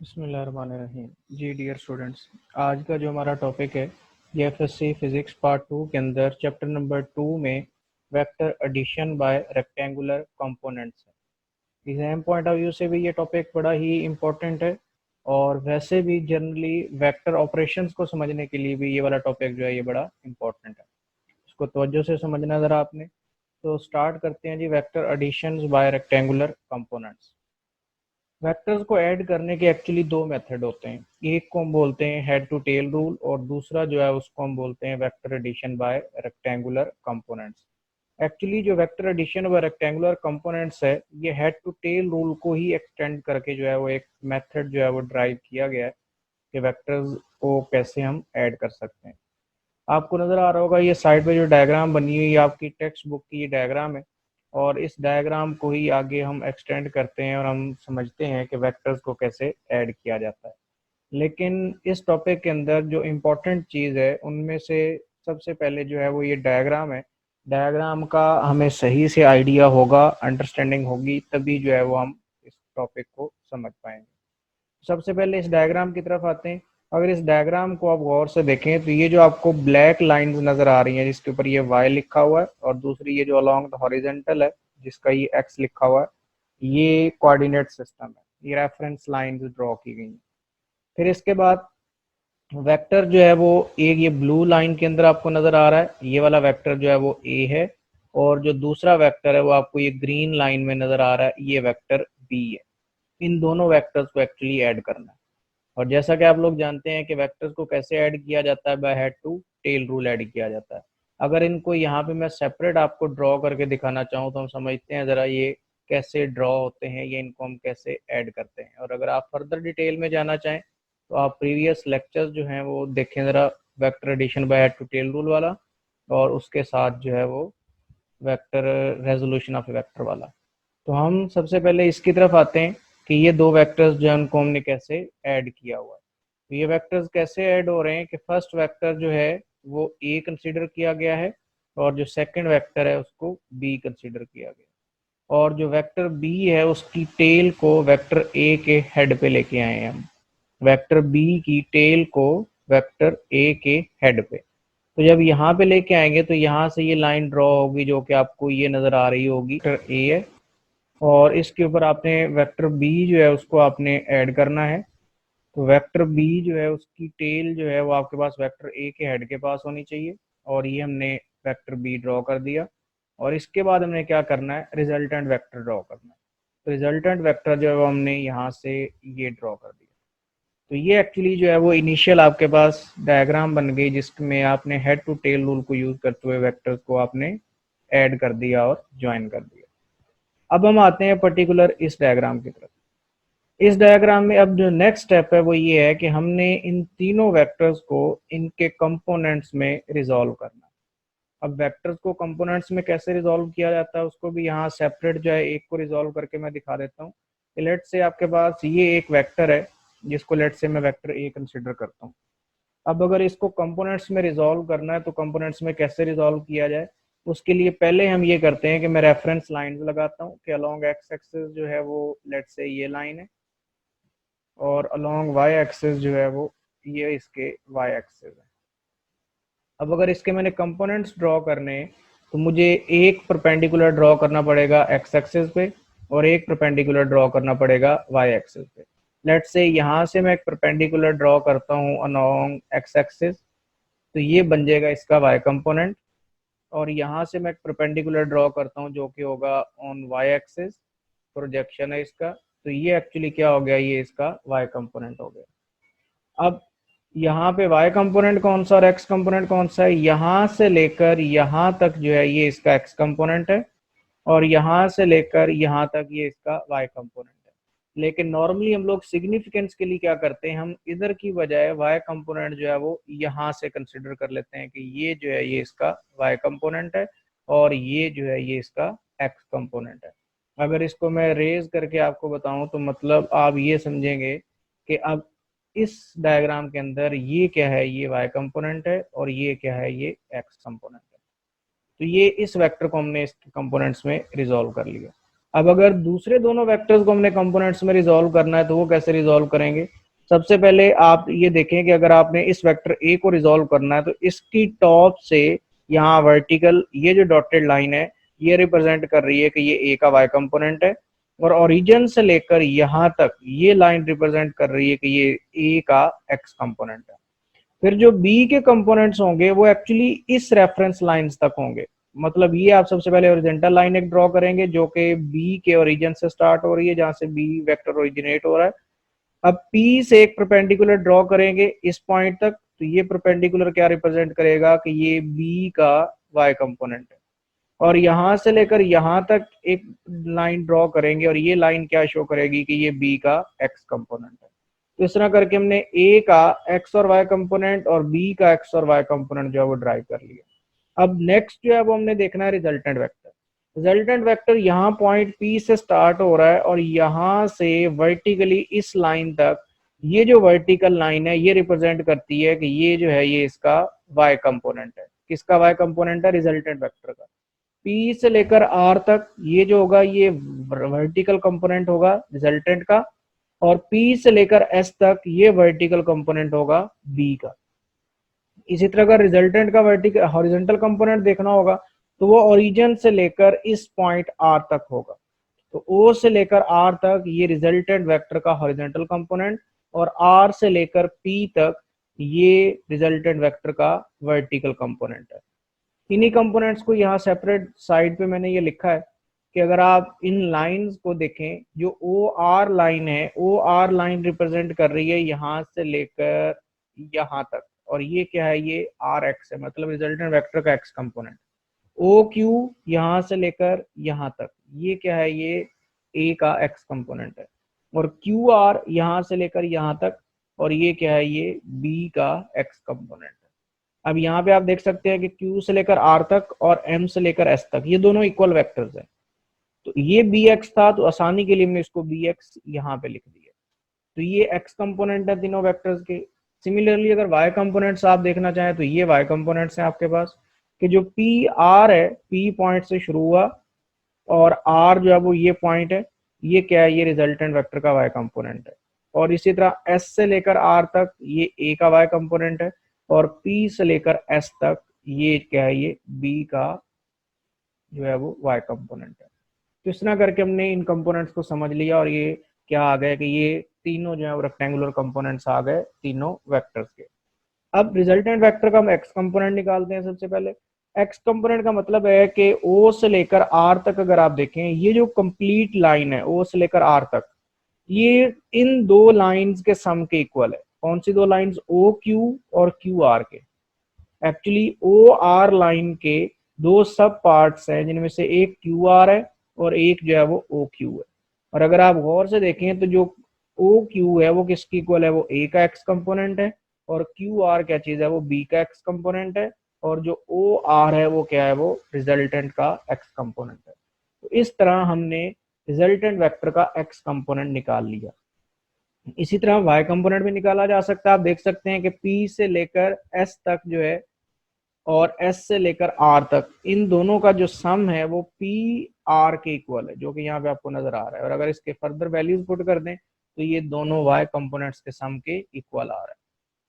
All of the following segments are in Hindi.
बिस्मिल्लाहिर्रहमानिर्रहीम। जी डियर स्टूडेंट्स, आज का जो हमारा टॉपिक है ये एफएससी फिजिक्स पार्ट 2 के अंदर चैप्टर नंबर 2 में vector addition by rectangular components है। एग्जाम पॉइंट ऑफ व्यू से भी ये टॉपिक बड़ा ही इम्पोर्टेंट है और वैसे भी जनरली वेक्टर ऑपरेशंस को समझने के लिए भी ये वाला टॉपिक जो है ये बड़ा इम्पोर्टेंट है। इसको तवज्जो से समझना ज़रा आपने। तो स्टार्ट करते हैं जी, vector additions by rectangular components. Vectors को ऐड करने के एक्चुअली दो मेथड होते हैं। एक को हम बोलते हैं हेड टू टेल रूल और दूसरा जो है उसको हम बोलते हैं vector addition by rectangular components. Actually जो vector addition by rectangular components है ये हेड टू टेल रूल को ही एक्सटेंड करके जो है वो एक मेथड जो है वो ड्राइव किया गया है कि वेक्टर्स को कैसे हम ऐड कर सकते हैं। आपको नज़र आ रहा होगा ये साइड पे जो डायग्राम बनी हुई है आपकी टेक्स्ट बुक की ये डायग्राम है और इस डायग्राम को ही आगे हम एक्सटेंड करते हैं और हम समझते हैं कि वेक्टर्स को कैसे ऐड किया जाता है। लेकिन इस टॉपिक के अंदर जो इम्पोर्टेंट चीज़ है उनमें से सबसे पहले जो है वो ये डायग्राम है। डायग्राम का हमें सही से आइडिया होगा, अंडरस्टैंडिंग होगी, तभी जो है वो हम इस टॉपिक को समझ पाएंगे। सबसे पहले इस डायग्राम की तरफ आते हैं। अगर इस डायग्राम को आप गौर से देखें तो ये जो आपको ब्लैक लाइंस नजर आ रही हैं जिसके ऊपर ये y लिखा हुआ है और दूसरी ये जो अलोंग द हॉरिजॉन्टल है जिसका ये x लिखा हुआ है, ये कोऑर्डिनेट सिस्टम है, ये रेफरेंस लाइंस ड्रॉ की गई हैं। फिर इसके बाद वेक्टर जो है वो एक ये ब्लू लाइन के अंदर आपको नजर आ रहा है, ये वाला वेक्टर जो है वो a है और जो दूसरा वेक्टर है वो आपको ये ग्रीन लाइन में नजर आ रहा है, ये वेक्टर b है। इन दोनों वेक्टर्स को एक्चुअली ऐड करना है और जैसा कि आप लोग जानते हैं कि वेक्टर्स को कैसे ऐड किया जाता है, by head to tail rule add किया जाता है। अगर इनको यहाँ पे मैं सेपरेट आपको ड्रॉ करके दिखाना चाहूँ तो हम समझते हैं ज़रा ये कैसे ड्रॉ होते हैं, ये इनको हम कैसे ऐड करते हैं। और अगर आप फर्दर डिटेल में जाना चाहें तो आप प्रीवियस लेक्चर्स जो हैं वो देखें ज़रा, vector addition by head to tail rule वाला और उसके साथ जो है वो वेक्टर रेजोल्यूशन ऑफ वेक्टर वाला। तो हम सबसे पहले इसकी तरफ आते हैं कि ये दो वेक्टर्स जो है उनको हमने कैसे ऐड किया हुआ है। तो ये वेक्टर्स कैसे ऐड हो रहे हैं कि फर्स्ट वेक्टर जो है वो ए कंसीडर किया गया है और जो सेकंड वेक्टर है उसको बी कंसीडर किया गया और जो वेक्टर बी है उसकी टेल को वेक्टर ए के हेड पे लेके आए हैं हम। वेक्टर बी की टेल को वेक्टर ए के हेड पे। तो जब यहाँ पे लेके आएंगे तो यहाँ से ये लाइन ड्रॉ होगी जो कि आपको ये नजर आ रही होगी, वेक्टर ए है और इसके ऊपर आपने वेक्टर बी जो है उसको आपने ऐड करना है। तो वेक्टर बी जो है उसकी टेल जो है वो आपके पास वेक्टर ए के हेड के पास होनी चाहिए और ये हमने वेक्टर बी ड्रॉ कर दिया। और इसके बाद हमने क्या करना है, रिजल्टेंट वेक्टर ड्रॉ करना है। तो रिजल्टेंट वेक्टर जो है वो हमने यहाँ से ये ड्रॉ कर दिया। तो ये एक्चुअली जो है वो इनिशियल आपके पास डायग्राम बन गई जिसमें आपने हेड टू टेल रूल को यूज करते हुए वेक्टर्स को आपने ऐड कर दिया और ज्वाइन कर दिया। अब हम आते हैं पर्टिकुलर इस डायग्राम की तरफ। इस डायग्राम में अब जो नेक्स्ट स्टेप है वो ये है कि हमने इन तीनों वेक्टर्स को इनके कंपोनेंट्स में रिजॉल्व करना है। अब वेक्टर्स को कंपोनेंट्स में कैसे रिजॉल्व किया जाता है उसको भी यहाँ सेपरेट जो है एक को रिजॉल्व करके मैं दिखा देता हूँ। लेट से आपके पास ये एक वेक्टर है जिसको लेट से मैं वेक्टर ए कंसिडर करता हूँ। अब अगर इसको कंपोनेंट्स में रिजॉल्व करना है तो कंपोनेंट्स में कैसे रिजॉल्व किया जाए, उसके लिए पहले हम ये करते हैं कि मैं रेफरेंस लाइंस लगाता हूँ कि अलोंग एक्स एक्सिस जो है वो लेट से ये लाइन है और अलोंग वाई एक्सिस जो है वो ये इसके वाई एक्सिस है। अब अगर इसके मैंने कंपोनेंट्स ड्रॉ करने हैं तो मुझे एक परपेंडिकुलर ड्रॉ करना पड़ेगा एक्स एक्सिस पे और एक परपेंडिकुलर ड्रॉ करना पड़ेगा वाई एक्सिस पे। लेट से यहाँ से मैं एक परपेंडिकुलर ड्रॉ करता हूँ अलोंग एक्स एक्सिस, तो ये बन जाएगा इसका वाई कंपोनेंट। और यहाँ से मैं एक परपेंडिकुलर ड्रॉ करता हूँ जो कि होगा ऑन वाई एक्सिस, प्रोजेक्शन है इसका, तो ये एक्चुअली क्या हो गया, ये इसका वाई कंपोनेंट हो गया। अब यहाँ पे y कंपोनेंट कौन सा और x कंपोनेंट कौन सा है, यहाँ से लेकर यहाँ तक जो है ये इसका x कंपोनेंट है और यहाँ से लेकर यहाँ तक ये इसका y कंपोनेंट है। लेकिन नॉर्मली हम लोग सिग्निफिकेंस के लिए क्या करते हैं, हम इधर की बजाय y कंपोनेंट जो है वो यहाँ से कंसिडर कर लेते हैं कि ये जो है ये इसका y कंपोनेंट है और ये जो है ये इसका x कंपोनेंट है। अगर इसको मैं रेज करके आपको बताऊं तो मतलब आप ये समझेंगे कि अब इस डायग्राम के अंदर ये क्या है, ये y कंपोनेंट है और ये क्या है, ये x कंपोनेंट है। तो ये इस वेक्टर को हमने इसके कंपोनेंट्स में रिजॉल्व कर लिया। अब अगर दूसरे दोनों वेक्टर्स को हमने कंपोनेंट्स में रिजॉल्व करना है तो वो कैसे रिजॉल्व करेंगे? सबसे पहले आप ये देखें कि अगर आपने इस वेक्टर ए को रिजॉल्व करना है तो इसकी टॉप से यहाँ वर्टिकल ये जो डॉटेड लाइन है ये रिप्रेजेंट कर रही है कि ये ए का वाई कंपोनेंट है, और ओरिजिन से लेकर यहाँ तक ये लाइन रिप्रेजेंट कर रही है कि ये ए का एक्स कंपोनेंट है। फिर जो बी के कंपोनेंट्स होंगे वो एक्चुअली इस रेफरेंस लाइंस तक होंगे। मतलब ये आप सबसे पहले ओरिजेंटल लाइन एक ड्रॉ करेंगे जो कि बी के ओरिजिन से स्टार्ट हो रही है, जहां से बी वेक्टर ओरिजिनेट हो रहा है। अब पी से एक परपेंडिकुलर ड्रॉ करेंगे इस पॉइंट तक, तो ये परपेंडिकुलर क्या रिप्रेजेंट करेगा कि ये बी का वाई कंपोनेंट है। और यहां से लेकर यहां तक एक लाइन ड्रॉ करेंगे और ये लाइन क्या शो करेगी कि ये बी का एक्स कंपोनेंट है। तो इस तरह करके हमने ए का एक्स और वाई कंपोनेंट और बी का एक्स और वाई कंपोनेंट जो है वो ड्राइव कर लिया। अब नेक्स्ट जो है वो हमने देखना है रिजल्टेंट वेक्टर। रिजल्टेंट वेक्टर यहाँ पॉइंट पी से स्टार्ट हो रहा है और यहाँ से वर्टिकली इस लाइन तक, ये जो वर्टिकल लाइन है ये रिप्रेजेंट करती है कि ये जो है ये इसका वाई कंपोनेंट है। किसका वाई कंपोनेंट है? रिजल्टेंट वेक्टर का। पी से लेकर आर तक ये जो होगा ये वर्टिकल कंपोनेंट होगा रिजल्टेंट का, और पी से लेकर एस तक ये वर्टिकल कंपोनेंट होगा बी का। इसी तरह का रिजल्टेंट का वर्टिकल हॉरिजॉन्टल कंपोनेंट देखना होगा तो वो ओरिजिन से लेकर इस पॉइंट आर तक होगा। तो ओ से लेकर आर तक ये रिजल्टेंट वेक्टर का हॉरिजॉन्टल कंपोनेंट, और आर से लेकर पी तक ये रिजल्टेंट वेक्टर का वर्टिकल कंपोनेंट है। इन्हीं कंपोनेंट्स को यहाँ सेपरेट साइड पे मैंने ये लिखा है कि अगर आप इन लाइंस को देखें, जो ओ आर लाइन है, ओ आर लाइन रिप्रेजेंट कर रही है यहाँ से लेकर यहाँ तक, और ये क्या है? ये आर एक्स है, मतलब रिजल्टेंट वेक्टर का एक्स कंपोनेंट। ओ क्यू यहाँ से लेकर यहाँ तक ये क्या है? ये ए का एक्स कंपोनेंट है। और क्यू आर यहाँ से लेकर यहाँ तक, और ये क्या है? ये बी का एक्स कंपोनेंट है। अब यहाँ पे आप देख सकते हैं कि Q से लेकर R तक और M से लेकर S तक ये दोनों इक्वल वेक्टर्स हैं। तो ये BX था तो आसानी के लिए हमने इसको BX यहाँ पे लिख दिया। तो ये X कंपोनेंट है तीनों वेक्टर्स के। सिमिलरली अगर Y कंपोनेंट्स आप देखना चाहें तो ये Y कंपोनेंट्स हैं आपके पास, कि जो PR है, P पॉइंट से शुरू हुआ और R जो है वो ये पॉइंट है, ये क्या है? ये रिजल्टेंट वेक्टर का Y कंपोनेंट है। और इसी तरह S से लेकर R तक ये A का Y कंपोनेंट है, और P से लेकर S तक ये क्या है? ये B का जो है वो Y कंपोनेंट है। तो इस तरह करके हमने इन कंपोनेंट्स को समझ लिया और ये क्या आ गया कि ये तीनों जो है वो रेक्टेंगुलर कंपोनेंट्स आ गए तीनों वेक्टर्स के। अब रिजल्टेंट वेक्टर का हम एक्स कंपोनेंट निकालते हैं। सबसे पहले एक्स कंपोनेंट का मतलब है कि O से लेकर R तक अगर आप देखें, ये जो कंप्लीट लाइन है O से लेकर R तक, ये इन दो लाइंस के सम के इक्वल है। कौन सी दो लाइंस? OQ और QR के। एक्चुअली OR लाइन के दो सब पार्ट्स हैं जिनमें से एक QR है और एक जो है वो OQ है। और अगर आप गौर से देखें तो जो OQ है वो किसकी इक्वल है? वो A का एक्स कंपोनेंट है, और QR क्या चीज है? वो B का एक्स कंपोनेंट है, और जो OR है वो क्या है? वो रिजल्टेंट का एक्स कंपोनेंट है। तो इस तरह हमने रिजल्टेंट वेक्टर का एक्स कंपोनेंट निकाल लिया। इसी तरह वाई कंपोनेंट भी निकाला जा सकता है। आप देख सकते हैं कि P से लेकर S तक जो है और S से लेकर R तक, इन दोनों का जो सम है वो PR के इक्वल है, जो कि यहाँ पे आपको नजर आ रहा है। और अगर इसके फर्दर वैल्यूज पुट कर दें तो ये दोनों Y कंपोनेंट्स के सम के इक्वल आ रहा है।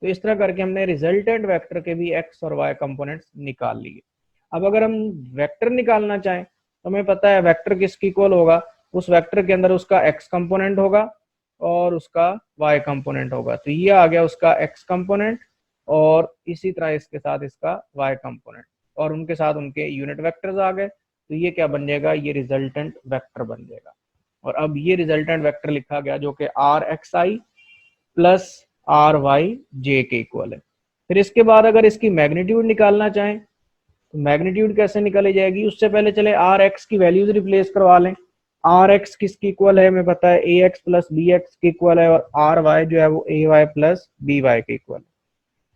तो इस तरह करके हमने रिजल्टेंट वेक्टर के भी X और Y कंपोनेंट्स निकाल लिए। अब अगर हम वेक्टर निकालना चाहें तो हमें पता है वेक्टर किसके इक्वल होगा? उस वेक्टर के अंदर उसका X कंपोनेंट होगा और उसका Y कंपोनेंट होगा। तो ये आ गया उसका X कंपोनेंट, और इसी तरह इसके साथ इसका Y कंपोनेंट, और उनके साथ उनके यूनिट वेक्टर्स आ गए। तो ये क्या बन जाएगा? ये रिजल्टेंट वेक्टर बन जाएगा। और अब ये रिजल्टेंट वेक्टर लिखा गया जो कि RXI प्लस RYJ के इक्वल है। फिर इसके बाद अगर इसकी मैग्नीट्यूड निकालना चाहें तो मैग्नीट्यूड कैसे निकाली जाएगी? उससे पहले चले RX की वैल्यूज रिप्लेस करवा लें। RX किसकी इक्वल है? हमें पता है AX प्लस BX के इक्वल है, और RY जो है वो AY प्लस BY के इक्वल है।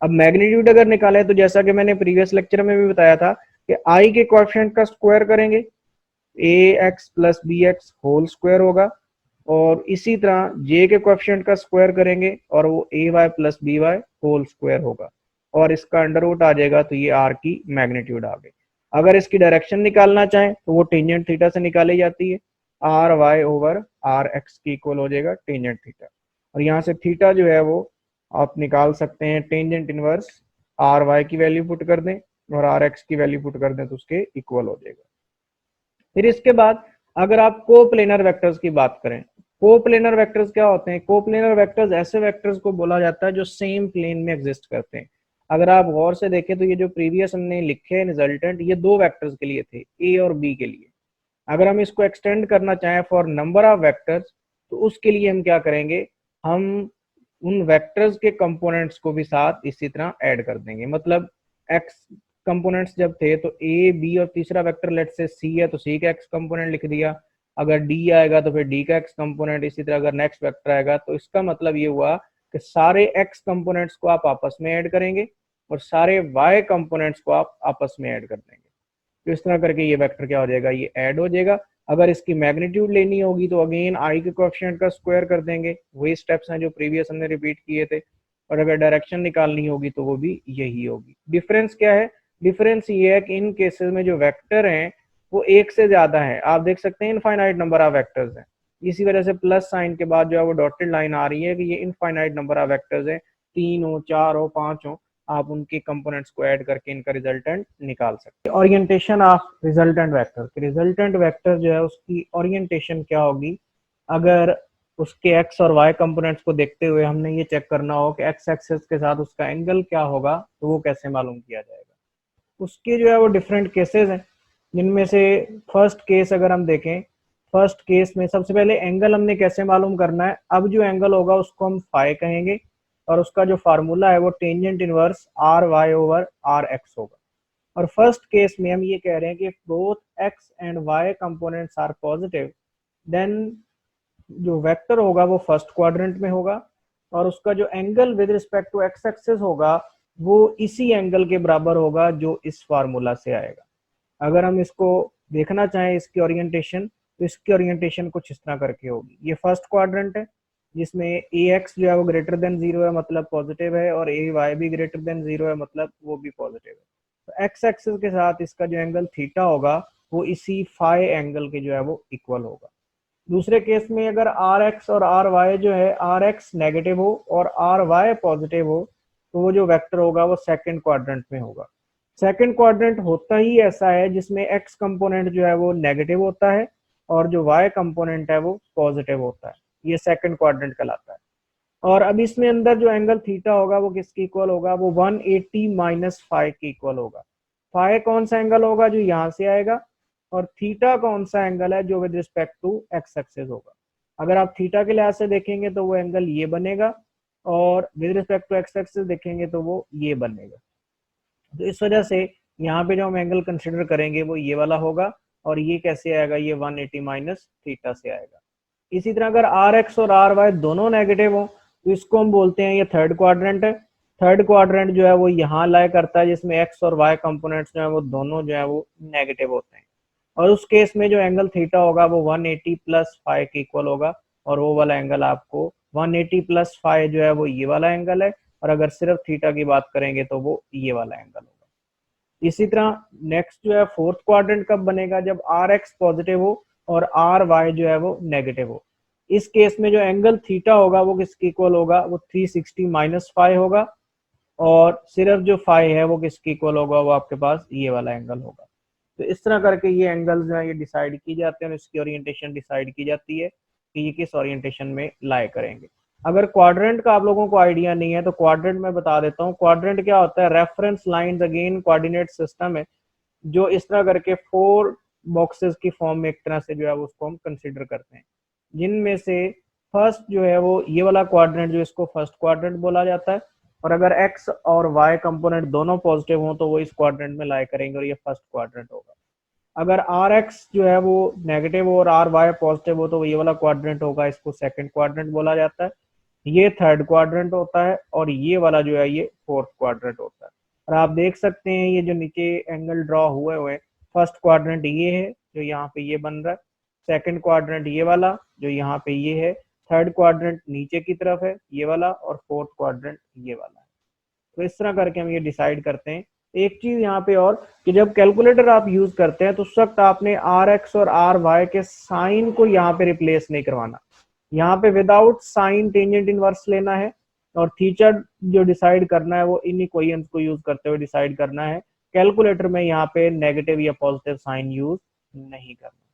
अब मैग्नीट्यूड अगर निकाले तो जैसा कि मैंने प्रीवियस लेक्चर में भी बताया था कि I के कोएफिशिएंट का स्क्वायर करेंगे, AX plus BX whole square होगा, और इसी तरह J के कोएफिशिएंट का स्क्वायर करेंगे और वो AY plus BY whole square होगा, और इसका अंडर रूट आ जाएगा। तो ये R की मैग्नीट्यूड आ गई। अगर इसकी डायरेक्शन निकालना चाहें तो वो टेंजेंट थीटा से निकाली जाती है। R Y over R X की इक्वल हो जाएगा टेंजेंट थीटा। और यहाँ से थीटा जो है वो आप निकाल सकते हैं टेंजेंट इनवर्स आर वाई की वैल्यू पुट कर दें और आर एक्स की वैल्यू पुट कर दें तो उसके इक्वल हो जाएगा। फिर इसके बाद अगर आप कोप्लेनर वेक्टर्स की बात करें, कोप्लेनर वेक्टर्स क्या होते हैं? कोप्लेनर वेक्टर्स ऐसे वेक्टर्स को बोला जाता है जो सेम प्लेन में एग्जिस्ट करते हैं। अगर आप गौर से देखें तो ये जो प्रीवियस हमने लिखे रिजल्टेंट, ये दो वेक्टर्स के लिए थे, ए और बी के लिए। अगर हम इसको एक्सटेंड करना चाहें फॉर नंबर ऑफ वेक्टर्स, तो उसके लिए हम क्या करेंगे, हम उन वेक्टर्स के कंपोनेंट्स को भी साथ इसी तरह ऐड कर देंगे। मतलब एक्स कंपोनेंट्स जब थे तो ए बी और तीसरा वेक्टर लेट से सी है तो सी का एक्स कंपोनेंट लिख दिया, अगर डी आएगा तो फिर डी का एक्स कंपोनेंट, इसी तरह अगर नेक्स्ट वेक्टर आएगा तो इसका मतलब ये हुआ कि सारे एक्स कंपोनेंट्स को आप आपस में ऐड करेंगे और सारे वाई कंपोनेंट्स को आप आपस में ऐड कर देंगे। तो इस तरह करके ये वेक्टर क्या हो जाएगा, ये ऐड हो जाएगा। अगर इसकी मैग्नीट्यूड लेनी होगी तो अगेन आई के कोएफिशिएंट का स्क्वायर कर देंगे, वही स्टेप्स हैं जो प्रीवियस हमने रिपीट किए थे। और अगर डायरेक्शन निकालनी होगी तो वो भी यही होगी। डिफरेंस क्या है? डिफरेंस ये है कि इन केसेस में जो वेक्टर हैं वो एक से ज्यादा है। आप देख सकते हैं इनफाइनाइट नंबर ऑफ वेक्टर्स हैं, इसी वजह से प्लस साइन के बाद जो है वो डॉटेड लाइन आ रही है कि ये इनफाइनाइट नंबर ऑफ वेक्टर्स है, 3 हो 4 हो 5 हो, आप उनके कंपोनेंट्स को ऐड करके इनका रिजल्टेंट निकाल सकते हैं। Orientation of resultant vector, resultant vector जो है उसकी ओरिएंटेशन क्या होगी? अगर उसके एक्स और वाई कंपोनेंट्स को देखते हुए हमने ये चेक करना हो कि एक्स एक्सिस के साथ उसका एंगल क्या होगा, तो वो कैसे मालूम किया जाएगा? उसके जो है वो डिफरेंट केसेस हैं, जिनमें से फर्स्ट केस अगर हम देखें, फर्स्ट केस में सबसे पहले एंगल हमने कैसे मालूम करना है? अब जो एंगल होगा उसको हम फाई कहेंगे और उसका जो फार्मूला है वो tangent inverse R Y over R X होगा। और फर्स्ट केस में हम ये कह रहे हैं कि both X and Y components are positive, then जो वेक्टर होगा वो फर्स्ट क्वाड्रेंट में होगा और उसका जो angle with respect to X axis होगा वो इसी एंगल के बराबर होगा जो इस फार्मूला से आएगा। अगर हम इसको देखना चाहें इसकी ओरिएंटेशन, तो इसकी ओरिएंटेशन कुछ इस तरह करके होगी। ये फर्स्ट क्वाड्रेंट है जिसमें ए एक्स जो है वो ग्रेटर देन 0 है, मतलब पॉजिटिव है, और ए वाई भी ग्रेटर देन 0 है, मतलब वो भी पॉजिटिव है। तो एक्स एक्सिस के साथ इसका जो एंगल थीटा होगा वो इसी फाई एंगल के जो है वो इक्वल होगा। दूसरे केस में अगर आर एक्स और आर वाई जो है, आर एक्स नेगेटिव हो और आर वाई पॉजिटिव हो, तो वो जो वेक्टर होगा वो सेकंड क्वाड्रेंट में होगा। सेकंड क्वाड्रेंट होता ही ऐसा है जिसमें एक्स कंपोनेंट जो है वो नेगेटिव होता है और जो वाई कंपोनेंट है वो पॉजिटिव होता है, ये सेकंड क्वाड्रेंट कहलाता है। और अब इसमें अंदर जो एंगल थीटा होगा वो किसके इक्वल होगा? वो 180 माइनस फाइव के इक्वल होगा। फाइव कौन सा एंगल होगा? जो यहाँ से आएगा। और थीटा कौन सा एंगल है? जो with respect to X axis होगा। अगर आप थीटा के लिहाज से देखेंगे तो वो एंगल ये बनेगा और with respect to X axis देखेंगे तो वो ये बनेगा। तो इस वजह से यहाँ पे जो हम एंगल कंसिडर करेंगे वो ये वाला होगा। और ये कैसे आएगा? ये 180 माइनस थीटा से आएगा। इसी तरह अगर आर एक्स और आर वाई दोनों नेगेटिव हो तो इसको हम बोलते हैं ये थर्ड क्वाड्रेंट है। थर्ड क्वाड्रेंट जो है वो यहाँ लाया करता है जिसमें एक्स और वाई कंपोनेंट्स जो है वो दोनों जो है वो नेगेटिव होते हैं। और उस केस में जो एंगल थीटा होगा वो 180 प्लस फाइव के इक्वल होगा और वो वाला एंगल आपको 180 प्लस फाइव जो है वो ये वाला एंगल है। और अगर सिर्फ थीटा की बात करेंगे तो वो ये वाला एंगल होगा। इसी तरह नेक्स्ट जो है फोर्थ क्वाड्रेंट कब बनेगा? जब आर एक्स पॉजिटिव हो और आर वाई जो है वो नेगेटिव हो। इस केस में जो एंगल थीटा होगा वो किसके इक्वल होगा? वो 360 माइनस फाइव होगा और सिर्फ जो फाइव है वो किसके इक्वल होगा? वो आपके पास ये वाला एंगल होगा। तो इस तरह करके ये एंगल्स जो है ये डिसाइड की जाते हैं और इसकी ओरिएंटेशन डिसाइड की जाती है कि ये किस ओरिएंटेशन में लाई करेंगे। अगर क्वाड्रेंट का आप लोगों को आइडिया नहीं है तो क्वाड्रेंट में बता देता हूँ। क्वाड्रेंट क्या होता है? Reference lines again coordinate system है जो इस तरह करके फोर बॉक्सेस की फॉर्म में एक तरह से जो है उसको हम कंसिडर करते हैं, जिनमें से फर्स्ट जो है वो ये वाला क्वाड्रेंट जो इसको फर्स्ट क्वाड्रेंट बोला जाता है। और अगर एक्स और वाई कंपोनेंट दोनों पॉजिटिव हो तो वो इस क्वाड्रेंट में लाई करेंगे और ये फर्स्ट क्वाड्रेंट होगा। अगर आर एक्स जो है वो नेगेटिव हो और आर वाई पॉजिटिव हो तो ये वाला क्वाड्रेंट होगा, इसको सेकंड क्वाड्रेंट बोला जाता है। ये थर्ड क्वाड्रेंट होता है और ये वाला जो है ये फोर्थ क्वाड्रेंट होता है। और आप देख सकते हैं ये जो नीचे एंगल ड्रॉ हुए हुए, फर्स्ट क्वाड्रेंट ये है जो यहाँ पे ये बन रहा है, सेकंड क्वाड्रेंट ये वाला जो यहाँ पे ये है, थर्ड क्वाड्रेंट नीचे की तरफ है ये वाला, और फोर्थ क्वाड्रेंट ये वाला है। तो इस तरह करके हम ये डिसाइड करते हैं एक चीज यहाँ पे और कि जब कैलकुलेटर आप यूज करते हैं तो उस वक्त आपने आर एक्स और आर वाई के साइन को यहाँ पे रिप्लेस नहीं करवाना। यहाँ पे विदाउट साइन टेंजेंट इनवर्स लेना है और थीटा जो डिसाइड करना है वो इन इक्वेशंस को यूज करते हुए डिसाइड करना है। कैलकुलेटर में यहाँ पे नेगेटिव या पॉजिटिव साइन यूज नहीं करना।